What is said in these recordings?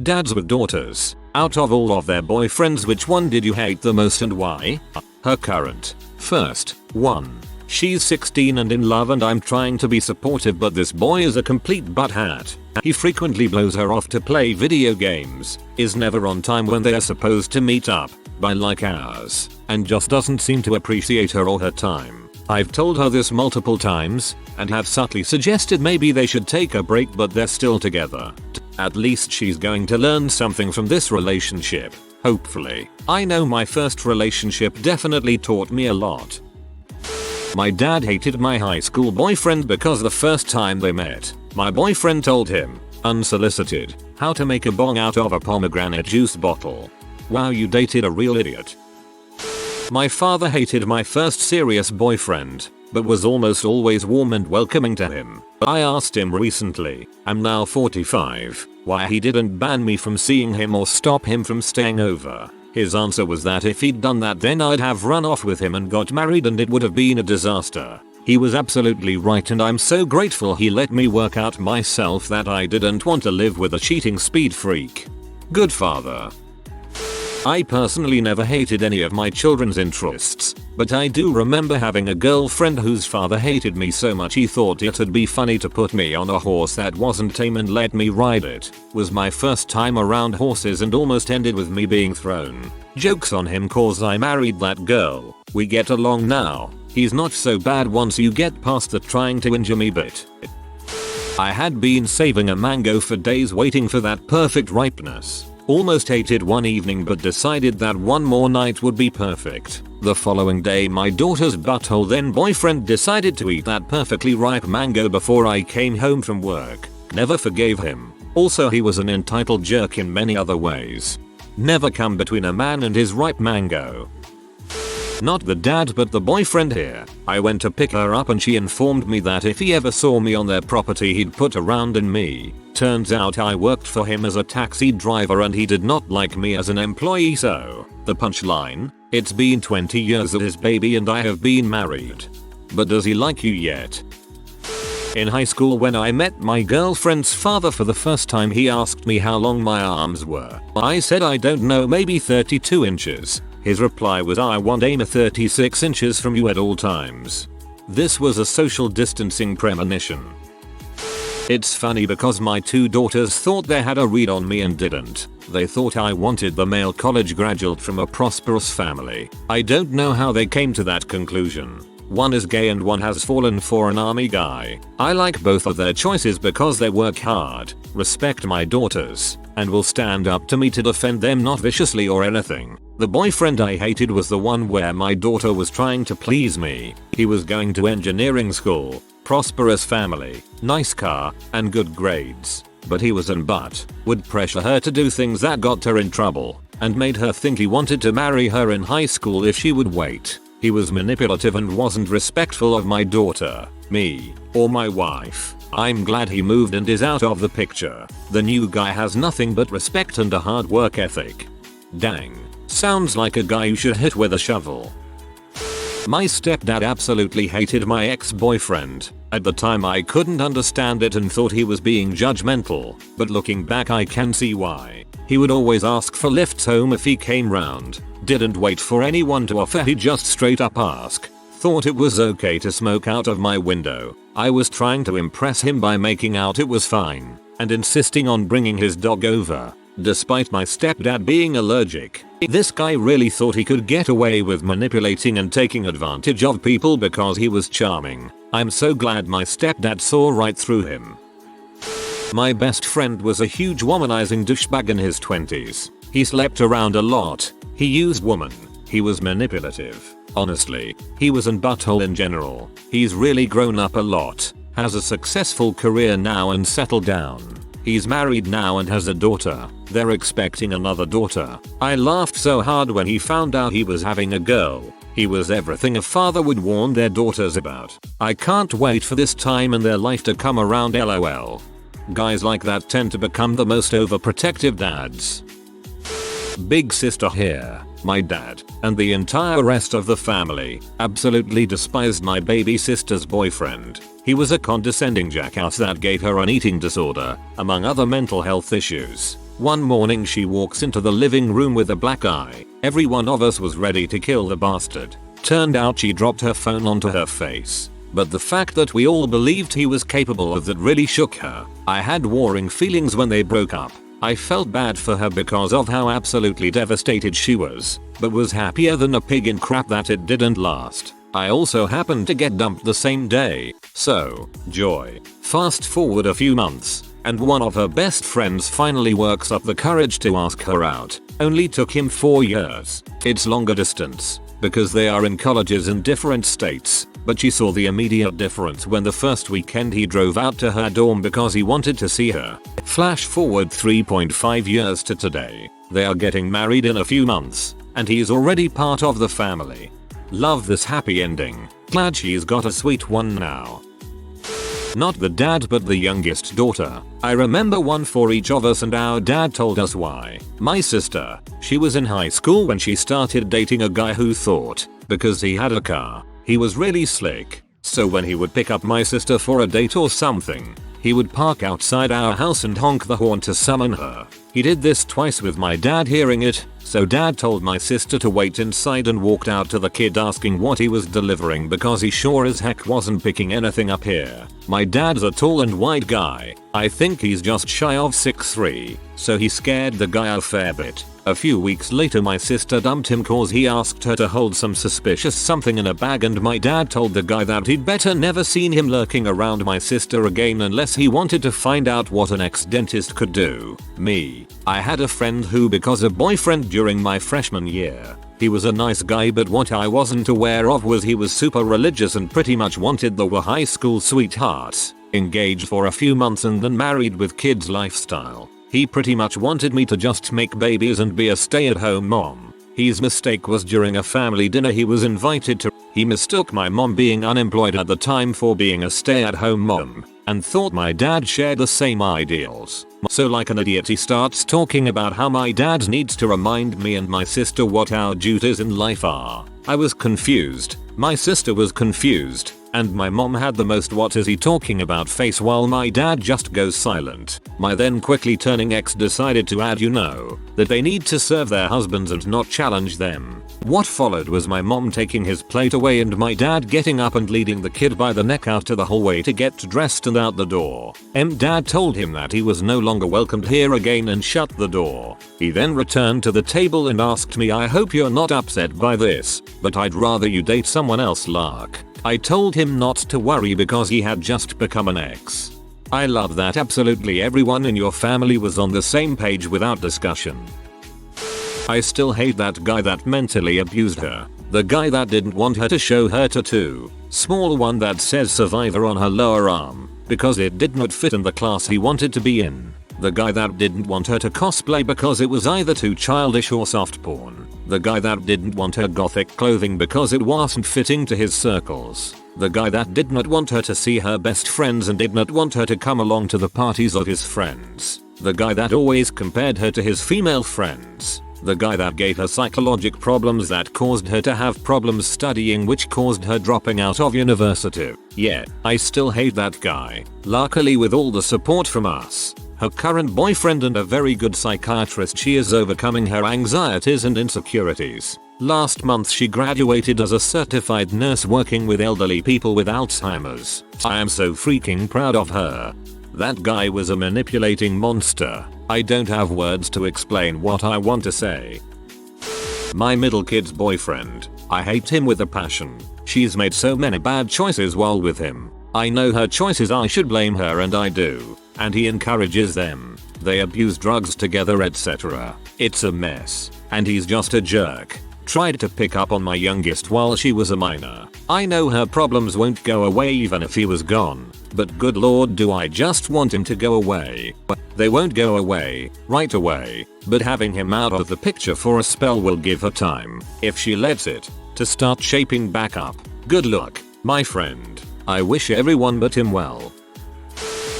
Dads with daughters. Out of all of their boyfriends, which one did you hate the most and why? Her current. First, 1. She's 16 and in love and I'm trying to be supportive, but this boy is a complete butthead. He frequently blows her off to play video games, is never on time when they are supposed to meet up, by like hours, and just doesn't seem to appreciate her or her time. I've told her this multiple times, and have subtly suggested maybe they should take a break, but they're still together. At least she's going to learn something from this relationship. Hopefully. I know my first relationship definitely taught me a lot. My dad hated my high school boyfriend because the first time they met, my boyfriend told him, unsolicited, how to make a bong out of a pomegranate juice bottle. Wow, you dated a real idiot. My father hated my first serious boyfriend, but was almost always warm and welcoming to him. I asked him recently, I'm now 45, why he didn't ban me from seeing him or stop him from staying over. His answer was that if he'd done that then I'd have run off with him and got married and it would have been a disaster. He was absolutely right, and I'm so grateful he let me work out myself that I didn't want to live with a cheating speed freak. Good father. I personally never hated any of my children's interests, but I do remember having a girlfriend whose father hated me so much he thought it'd be funny to put me on a horse that wasn't tame and let me ride it. Was my first time around horses and almost ended with me being thrown. Jokes on him cause I married that girl. We get along now. He's not so bad once you get past the trying to injure me bit. I had been saving a mango for days waiting for that perfect ripeness. Almost ate it one evening but decided that one more night would be perfect. The following day my daughter's butthole then boyfriend decided to eat that perfectly ripe mango before I came home from work. Never forgave him. Also, he was an entitled jerk in many other ways. Never come between a man and his ripe mango. Not the dad but the boyfriend here. I went to pick her up and she informed me that if he ever saw me on their property he'd put a round in me. Turns out I worked for him as a taxi driver and he did not like me as an employee, so the punchline? It's been 20 years of his baby and I have been married. But does he like you yet? In high school when I met my girlfriend's father for the first time he asked me how long my arms were. I said I don't know, maybe 32 inches. His reply was I want aim at 36 inches from you at all times. This was a social distancing premonition. It's funny because my two daughters thought they had a read on me and didn't. They thought I wanted the male college graduate from a prosperous family. I don't know how they came to that conclusion. One is gay and one has fallen for an army guy. I like both of their choices because they work hard, respect my daughters, and will stand up to me to defend them, not viciously or anything. The boyfriend I hated was the one where my daughter was trying to please me. He was going to engineering school, prosperous family, nice car, and good grades. But he was an butt, would pressure her to do things that got her in trouble, and made her think he wanted to marry her in high school if she would wait. He was manipulative and wasn't respectful of my daughter, me, or my wife. I'm glad he moved and is out of the picture. The new guy has nothing but respect and a hard work ethic. Dang. Sounds like a guy you should hit with a shovel. My stepdad absolutely hated my ex-boyfriend. At the time I couldn't understand it and thought he was being judgmental, but looking back I can see why. He would always ask for lifts home if he came round. Didn't wait for anyone to offer, he'd just straight up ask. Thought it was okay to smoke out of my window. I was trying to impress him by making out it was fine, and insisting on bringing his dog over, despite my stepdad being allergic. This guy really thought he could get away with manipulating and taking advantage of people because he was charming. I'm so glad my stepdad saw right through him. My best friend was a huge womanizing douchebag in his 20s. He slept around a lot. He used women. He was manipulative. Honestly, he was an butthole in general. He's really grown up a lot. Has a successful career now and settled down. He's married now and has a daughter. They're expecting another daughter. I laughed so hard when he found out he was having a girl. He was everything a father would warn their daughters about. I can't wait for this time in their life to come around, lol. Guys like that tend to become the most overprotective dads. Big sister here. My dad, and the entire rest of the family, absolutely despised my baby sister's boyfriend. He was a condescending jackass that gave her an eating disorder, among other mental health issues. One morning she walks into the living room with a black eye. Every one of us was ready to kill the bastard. Turned out she dropped her phone onto her face. But the fact that we all believed he was capable of that really shook her. I had warring feelings when they broke up. I felt bad for her because of how absolutely devastated she was, but was happier than a pig in crap that it didn't last. I also happened to get dumped the same day, so, joy. Fast forward a few months, and one of her best friends finally works up the courage to ask her out. Only took him 4 years. It's longer distance, because they are in colleges in different states, but she saw the immediate difference when the first weekend he drove out to her dorm because he wanted to see her. Flash forward 3.5 years to today. They are getting married in a few months, and he's already part of the family. Love this happy ending. Glad she's got a sweet one now. Not the dad but the youngest daughter. I remember one for each of us and our dad told us why. My sister, she was in high school when she started dating a guy who thought, because he had a car, he was really slick. So when he would pick up my sister for a date or something, he would park outside our house and honk the horn to summon her. He did this twice with my dad hearing it, so dad told my sister to wait inside and walked out to the kid asking what he was delivering because he sure as heck wasn't picking anything up here. My dad's a tall and wide guy. I think he's just shy of 6'3", so he scared the guy a fair bit. A few weeks later my sister dumped him cause he asked her to hold some suspicious something in a bag and my dad told the guy that he'd better never seen him lurking around my sister again unless he wanted to find out what an ex-dentist could do. Me. I had a friend who because a boyfriend during my freshman year. He was a nice guy but what I wasn't aware of was he was super religious and pretty much wanted the high school sweetheart. Engaged for a few months and then married with kids lifestyle. He pretty much wanted me to just make babies and be a stay-at-home mom. His mistake was during a family dinner he was invited to. He mistook my mom being unemployed at the time for being a stay-at-home mom and thought my dad shared the same ideals. So like an idiot he starts talking about how my dad needs to remind me and my sister what our duties in life are. I was confused. My sister was confused. And my mom had the most what is he talking about face while my dad just goes silent. My then quickly turning ex decided to add that they need to serve their husbands and not challenge them. What followed was my mom taking his plate away and my dad getting up and leading the kid by the neck out to the hallway to get dressed and out the door. Dad told him that he was no longer welcomed here again and shut the door. He then returned to the table and asked me, I hope you're not upset by this, but I'd rather you date someone else, Lark. I told him not to worry because he had just become an ex. I love that absolutely everyone in your family was on the same page without discussion. I still hate that guy that mentally abused her. The guy that didn't want her to show her tattoo. Small one that says survivor on her lower arm because it did not fit in the class he wanted to be in. The guy that didn't want her to cosplay because it was either too childish or soft porn. The guy that didn't want her gothic clothing because it wasn't fitting to his circles. The guy that did not want her to see her best friends and did not want her to come along to the parties of his friends. The guy that always compared her to his female friends. The guy that gave her psychological problems that caused her to have problems studying which caused her dropping out of university. Yeah, I still hate that guy. Luckily with all the support from us, her current boyfriend and a very good psychiatrist, she is overcoming her anxieties and insecurities. Last month she graduated as a certified nurse working with elderly people with Alzheimer's. I am so freaking proud of her. That guy was a manipulating monster. I don't have words to explain what I want to say. My middle kid's boyfriend. I hate him with a passion. She's made so many bad choices while with him. I know her choices, I should blame her and I do. And he encourages them. They abuse drugs together, etc. It's a mess. And he's just a jerk. Tried to pick up on my youngest while she was a minor. I know her problems won't go away even if he was gone. But good lord, do I just want him to go away. They won't go away right away, but having him out of the picture for a spell will give her time, if she lets it, to start shaping back up. Good luck, my friend. I wish everyone but him well.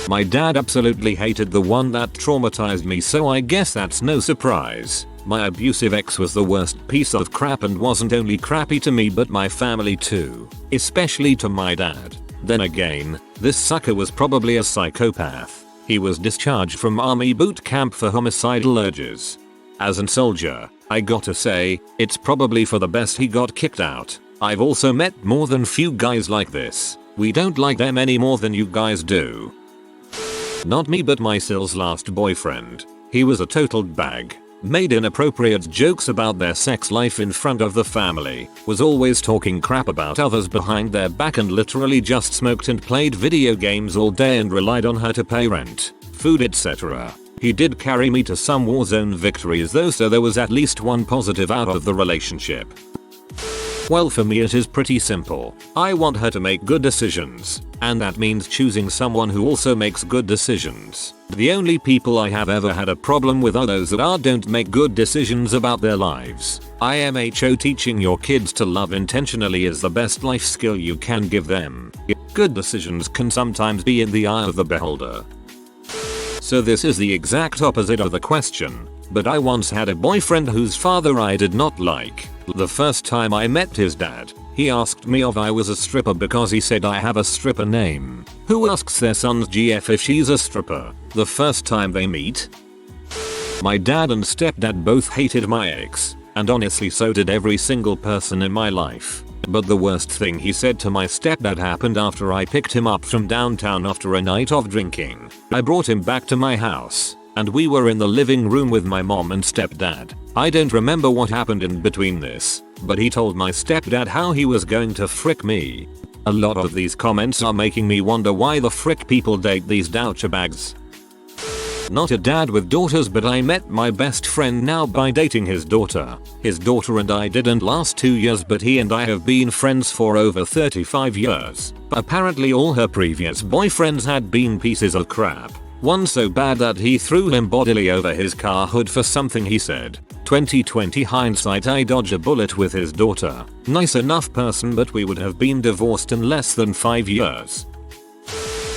My dad absolutely hated the one that traumatized me, so I guess that's no surprise. My abusive ex was the worst piece of crap and wasn't only crappy to me but my family too, especially to my dad. Then again, this sucker was probably a psychopath. He was discharged from army boot camp for homicidal urges. As an soldier, I gotta say, it's probably for the best he got kicked out. I've also met more than few guys like this. We don't like them any more than you guys do. Not me, but my Sil's last boyfriend. He was a total bag. Made inappropriate jokes about their sex life in front of the family, was always talking crap about others behind their back, and literally just smoked and played video games all day and relied on her to pay rent, food, etc. He did carry me to some Warzone victories though, so there was at least one positive out of the relationship. Well, for me it is pretty simple. I want her to make good decisions, and that means choosing someone who also makes good decisions. The only people I have ever had a problem with are those that don't make good decisions about their lives. IMHO, teaching your kids to love intentionally is the best life skill you can give them. Good decisions can sometimes be in the eye of the beholder. So this is the exact opposite of the question, but I once had a boyfriend whose father I did not like. The first time I met his dad, he asked me if I was a stripper because he said I have a stripper name. Who asks their son's GF if she's a stripper the first time they meet? My dad and stepdad both hated my ex, and honestly so did every single person in my life. But the worst thing he said to my stepdad happened after I picked him up from downtown after a night of drinking. I brought him back to my house, and we were in the living room with my mom and stepdad. I don't remember what happened in between this, but he told my stepdad how he was going to frick me. A lot of these comments are making me wonder why the frick people date these douchebags. Not a dad with daughters, but I met my best friend now by dating his daughter. His daughter and I didn't last 2 years, but he and I have been friends for over 35 years. Apparently all her previous boyfriends had been pieces of crap. One so bad that he threw him bodily over his car hood for something he said. 2020 hindsight, I dodged a bullet with his daughter. Nice enough person, but we would have been divorced in less than 5 years.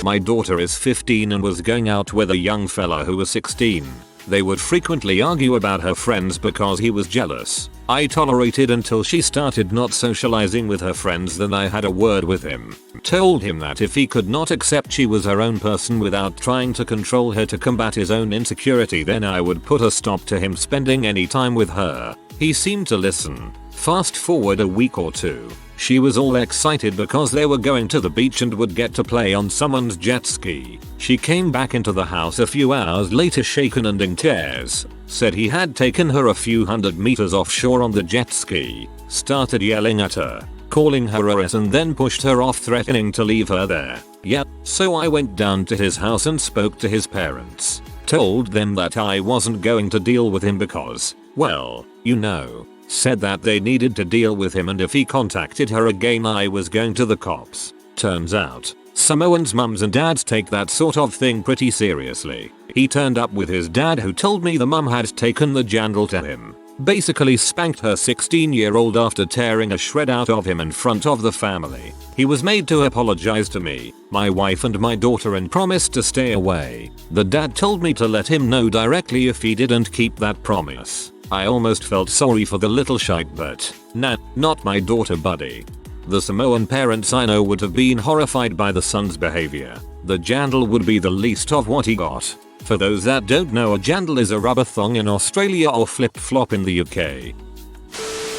My daughter is 15 and was going out with a young fella who was 16. They would frequently argue about her friends because he was jealous. I tolerated until she started not socializing with her friends, then I had a word with him. Told him that if he could not accept she was her own person without trying to control her to combat his own insecurity, then I would put a stop to him spending any time with her. He seemed to listen. Fast forward a week or two. She was all excited because they were going to the beach and would get to play on someone's jet ski. She came back into the house a few hours later shaken and in tears. Said he had taken her a few hundred meters offshore on the jet ski. Started yelling at her, calling her a ass, and then pushed her off, threatening to leave her there. Yep, so I went down to his house and spoke to his parents. Told them that I wasn't going to deal with him because, well, you know. Said that they needed to deal with him, and if he contacted her again I was going to the cops. Turns out, Samoans' mums and dads take that sort of thing pretty seriously. He turned up with his dad, who told me the mum had taken the jandal to him. Basically spanked her 16-year-old after tearing a shred out of him in front of the family. He was made to apologize to me, my wife and my daughter, and promised to stay away. The dad told me to let him know directly if he didn't keep that promise. I almost felt sorry for the little shite, but nah, not my daughter buddy. The Samoan parents I know would have been horrified by the son's behavior. The jandal would be the least of what he got. For those that don't know, a jandal is a rubber thong in Australia or flip-flop in the UK.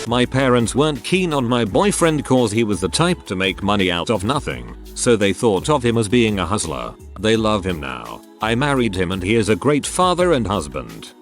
My parents weren't keen on my boyfriend cause he was the type to make money out of nothing, so they thought of him as being a hustler. They love him now. I married him and he is a great father and husband.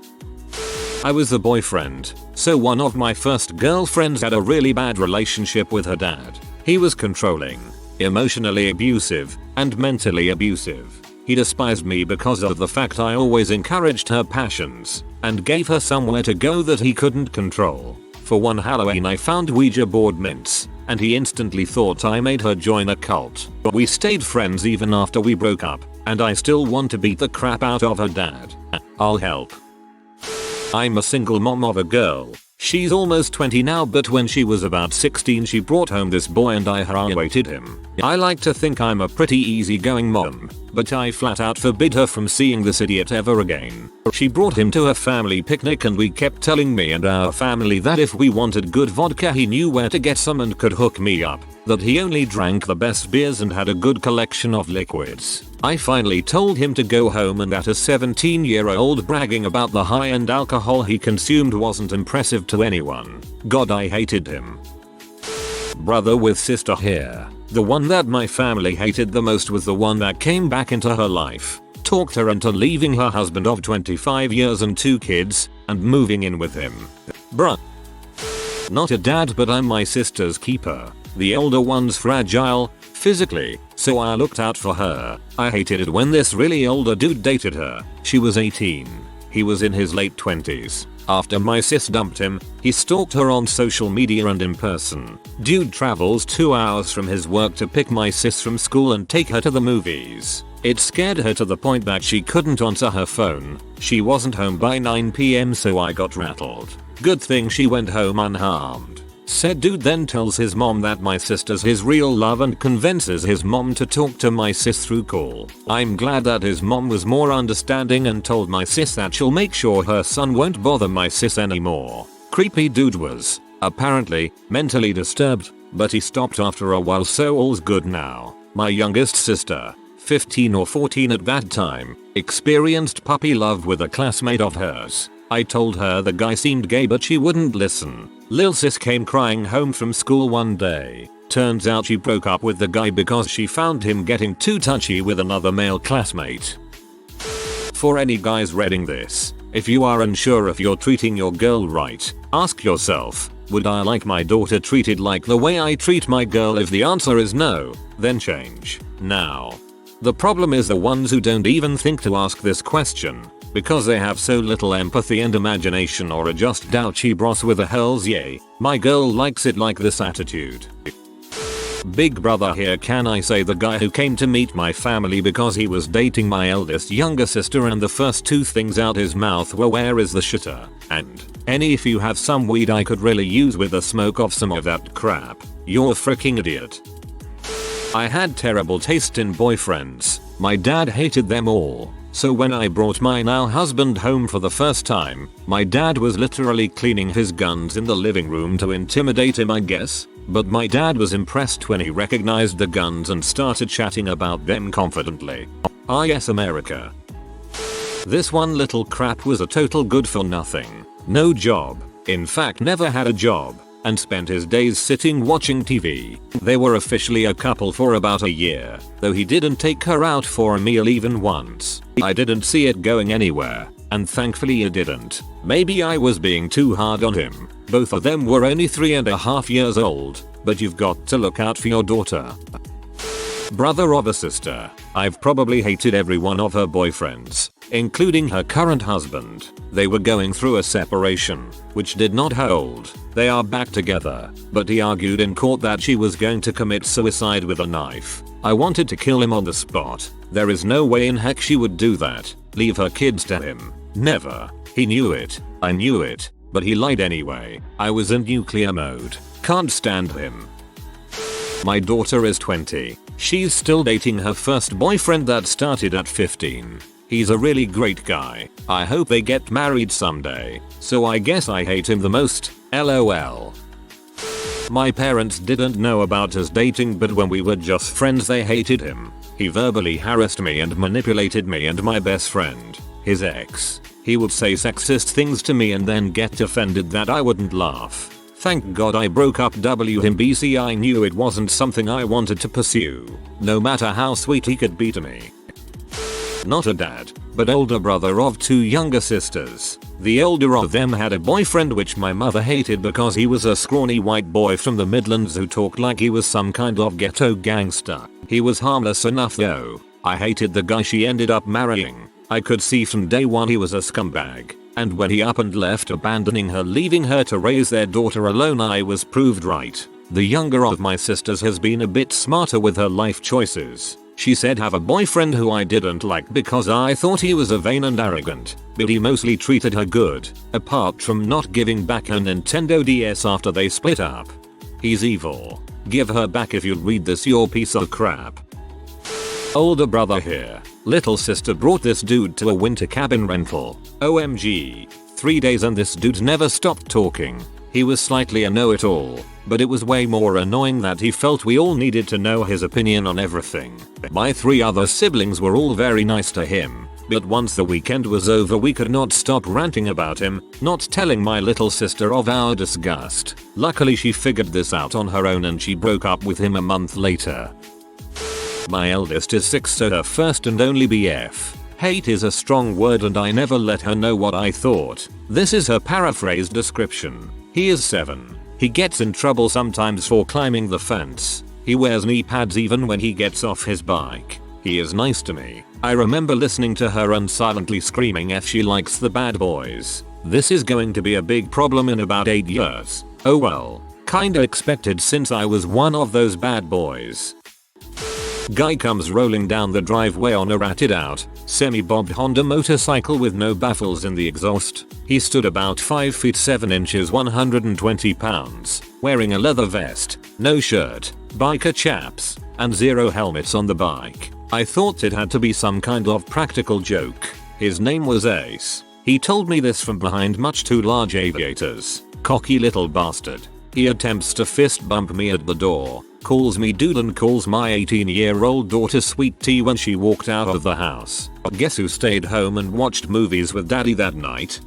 I was the boyfriend, so one of my first girlfriends had a really bad relationship with her dad. He was controlling, emotionally abusive, and mentally abusive. He despised me because of the fact I always encouraged her passions and gave her somewhere to go that he couldn't control. For one Halloween I found Ouija board mints, and he instantly thought I made her join a cult. We stayed friends even after we broke up, and I still want to beat the crap out of her dad. I'll help. I'm a single mom of a girl. She's almost 20 now, but when she was about 16 she brought home this boy and I graduated him. I like to think I'm a pretty easygoing mom, but I flat out forbid her from seeing this idiot ever again. She brought him to a family picnic and we kept telling me and our family that if we wanted good vodka he knew where to get some and could hook me up. that he only drank the best beers and had a good collection of liquids. I finally told him to go home, and that a 17-year-old bragging about the high-end alcohol he consumed wasn't impressive to anyone. God, I hated him. Brother with sister here. The one that my family hated the most was the one that came back into her life, talked her into leaving her husband of 25 years and 2 kids, and moving in with him. Bruh. Not a dad, but I'm my sister's keeper. The older one's fragile, physically, so I looked out for her. I hated it when this really older dude dated her. She was 18. He was in his late 20s. After my sis dumped him, he stalked her on social media and in person. Dude travels 2 hours from his work to pick my sis from school and take her to the movies. It scared her to the point that she couldn't answer her phone. She wasn't home by 9 PM, so I got rattled. Good thing she went home unharmed. Said dude then tells his mom that my sister's his real love and convinces his mom to talk to my sis through call. I'm glad that his mom was more understanding and told my sis that she'll make sure her son won't bother my sis anymore. Creepy dude was, apparently, mentally disturbed, but he stopped after a while, so all's good now. My youngest sister, 15 or 14 at that time, experienced puppy love with a classmate of hers. I told her the guy seemed gay, but she wouldn't listen. Lil sis came crying home from school one day. Turns out she broke up with the guy because she found him getting too touchy with another male classmate. For any guys reading this, if you are unsure if you're treating your girl right, ask yourself, would I like my daughter treated like the way I treat my girl? If the answer is no, then change now. The problem is the ones who don't even think to ask this question, because they have so little empathy and imagination, or are just douchy bros with a hells yay, my girl likes it like this attitude. Big brother here. Can I say the guy who came to meet my family because he was dating my eldest younger sister, and the first 2 things out his mouth were, "Where is the shitter?" and "Any if you have some weed I could really use with a smoke of some of that crap. You're a freaking idiot." I had terrible taste in boyfriends. My dad hated them all. So when I brought my now husband home for the first time, my dad was literally cleaning his guns in the living room to intimidate him, I guess. But my dad was impressed when he recognized the guns and started chatting about them confidently. Ah yes, America. This one little crap was a total good for nothing. No job. In fact, never had a job. And spent his days sitting watching TV. They were officially a couple for about a year, though he didn't take her out for a meal even once. I didn't see it going anywhere, and thankfully it didn't. Maybe I was being too hard on him. Both of them were only 3.5 years old, but you've got to look out for your daughter. Brother of a sister. I've probably hated every one of her boyfriends, including her current husband. They were going through a separation, which did not hold. They are back together, but he argued in court that she was going to commit suicide with a knife. I wanted to kill him on the spot. There is no way in heck she would do that. Leave her kids to him. Never. He knew it. I knew it. But he lied anyway. I was in nuclear mode. Can't stand him. My daughter is 20. She's still dating her first boyfriend that started at 15. He's a really great guy. I hope they get married someday. So I guess I hate him the most. LOL. My parents didn't know about us dating, but when we were just friends they hated him. He verbally harassed me and manipulated me and my best friend, his ex. He would say sexist things to me and then get offended that I wouldn't laugh. Thank God I broke up with him. BC I knew it wasn't something I wanted to pursue, no matter how sweet he could be to me. Not a dad, but older brother of 2 younger sisters. The older of them had a boyfriend which my mother hated because he was a scrawny white boy from the Midlands who talked like he was some kind of ghetto gangster. He was harmless enough though. I hated the guy she ended up marrying. I could see from day one he was a scumbag. And when he up and left, abandoning her, leaving her to raise their daughter alone, I was proved right. The younger of my sisters has been a bit smarter with her life choices. She said have a boyfriend who I didn't like because I thought he was a vain and arrogant, but he mostly treated her good, apart from not giving back her Nintendo DS after they split up. He's evil. Give her back if you read this, you piece of crap. Older brother here. Little sister brought this dude to a winter cabin rental. OMG. 3 days and this dude never stopped talking. He was slightly a know-it-all. but it was way more annoying that he felt we all needed to know his opinion on everything. My 3 other siblings were all very nice to him, but once the weekend was over we could not stop ranting about him, not telling my little sister of our disgust. Luckily she figured this out on her own and she broke up with him a month later. My eldest is 6, so her first and only BF. Hate is a strong word and I never let her know what I thought. This is her paraphrased description. He is 7. He gets in trouble sometimes for climbing the fence. He wears knee pads even when he gets off his bike. He is nice to me. I remember listening to her and silently screaming if she likes the bad boys. This is going to be a big problem in about 8 years. Oh well. Kinda expected since I was one of those bad boys. Guy comes rolling down the driveway on a ratted out, semi-bobbed Honda motorcycle with no baffles in the exhaust. He stood about 5 feet 7 inches 120 pounds, wearing a leather vest, no shirt, biker chaps, and 0 helmets on the bike. I thought it had to be some kind of practical joke. His name was Ace. He told me this from behind much too large aviators. Cocky little bastard. He attempts to fist bump me at the door, calls me dude and calls my 18-year-old daughter sweet tea when she walked out of the house. Guess who stayed home and watched movies with daddy that night?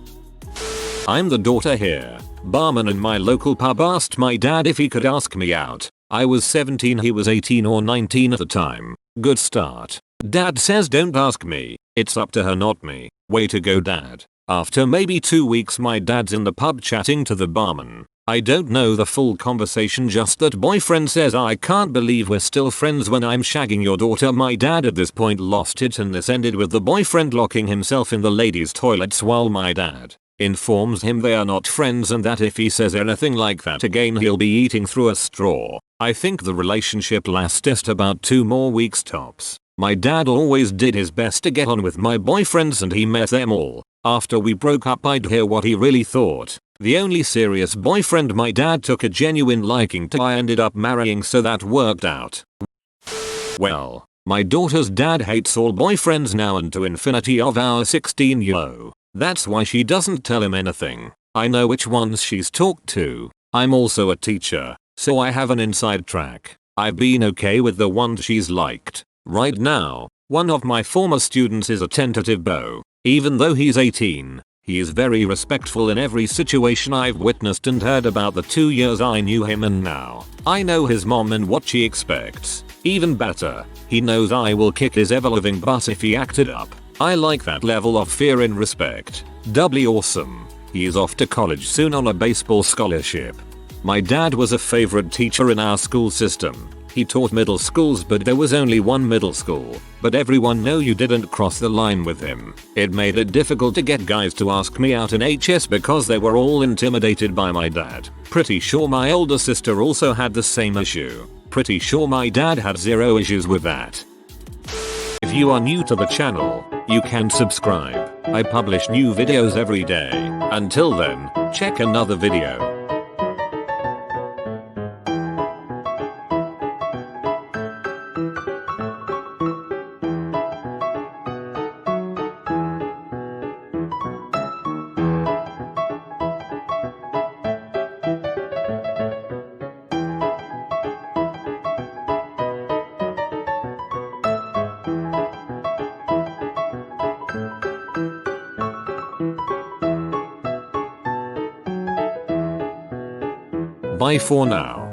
I'm the daughter here. Barman in my local pub asked my dad if he could ask me out. I was 17, he was 18 or 19 at the time. Good start. Dad says don't ask me. It's up to her, not me. Way to go, dad. After maybe 2 weeks my dad's in the pub chatting to the barman. I don't know the full conversation, just that boyfriend says I can't believe we're still friends when I'm shagging your daughter. My dad at this point lost it and this ended with the boyfriend locking himself in the ladies' toilets while my dad informs him they are not friends and that if he says anything like that again he'll be eating through a straw. I think the relationship lasted about 2 more weeks tops. My dad always did his best to get on with my boyfriends and he met them all. After we broke up I'd hear what he really thought. The only serious boyfriend my dad took a genuine liking to I ended up marrying, so that worked out. Well, my daughter's dad hates all boyfriends now and to infinity of our 16-year-old. That's why she doesn't tell him anything. I know which ones she's talked to. I'm also a teacher, so I have an inside track. I've been okay with the ones she's liked. Right now, one of my former students is a tentative beau. Even though he's 18, he is very respectful in every situation I've witnessed and heard about the 2 years I knew him, and now I know his mom and what she expects. Even better, he knows I will kick his ever-living butt if he acted up. I like that level of fear and respect. Doubly awesome. He is off to college soon on a baseball scholarship. My dad was a favorite teacher in our school system. He taught middle schools, but there was only one middle school. But everyone knew you didn't cross the line with him. It made it difficult to get guys to ask me out in HS because they were all intimidated by my dad. Pretty sure my older sister also had the same issue. Pretty sure my dad had 0 issues with that. If you are new to the channel, you can subscribe. I publish new videos every day. Until then, check another video. Bye for now.